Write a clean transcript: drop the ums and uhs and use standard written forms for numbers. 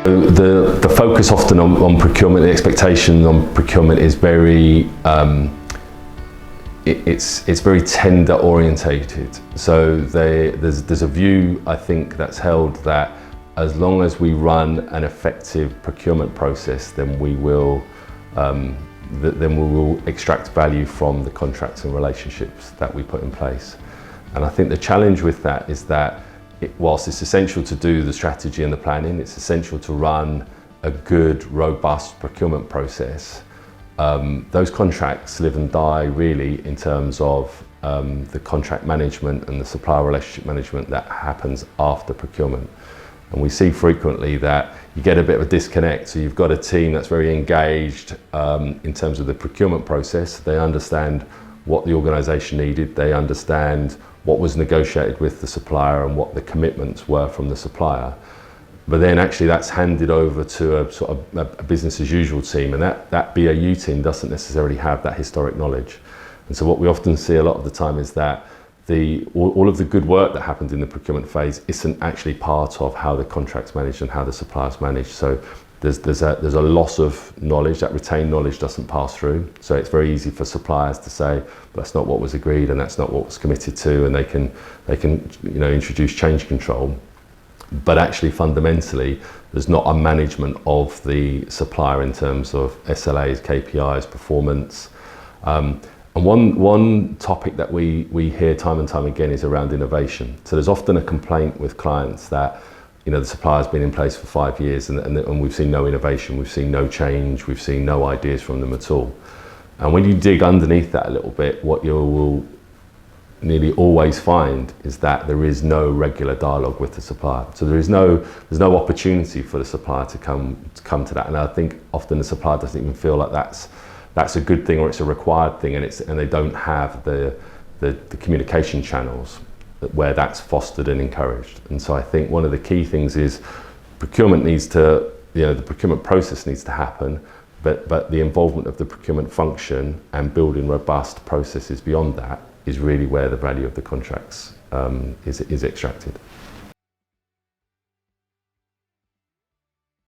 The focus often on procurement, the expectation on procurement is very it's very tender orientated. So there's a view, I think, that's held that as long as we run an effective procurement process, then we will extract value from the contracts and relationships that we put in place. And I think the challenge with that is that whilst it's essential to do the strategy and the planning, it's essential to run a good, robust procurement process. Those contracts live and die really in terms of the contract management and the supplier relationship management that happens after procurement. And we see frequently that you get a bit of a disconnect. So you've got a team that's very engaged in terms of the procurement process. They understand what the organisation needed. They understand what was negotiated with the supplier and what the commitments were from the supplier. But then actually that's handed over to a sort of a business as usual team, and that BAU team doesn't necessarily have that historic knowledge. And so what we often see a lot of the time is that all of the good work that happened in the procurement phase isn't actually part of how the contract's managed and how the supplier's managed. So there's a loss of knowledge. That retained knowledge doesn't pass through. So it's very easy for suppliers to say, well, that's not what was agreed and that's not what was committed to, and they can introduce change control. But actually fundamentally, there's not a management of the supplier in terms of SLAs, KPIs, performance. And one topic that we hear time and time again is around innovation. So there's often a complaint with clients that the supplier's been in place for 5 years and we've seen no innovation, we've seen no change, we've seen no ideas from them at all. And when you dig underneath that a little bit, what you will nearly always find is that there is no regular dialogue with the supplier. So there's no opportunity for the supplier to come to that. And I think often the supplier doesn't even feel like that's a good thing or it's a required thing, and they don't have the communication channels where that's fostered and encouraged. And so I think one of the key things is procurement needs to, the procurement process needs to happen, but the involvement of the procurement function and building robust processes beyond that is really where the value of the contracts is extracted.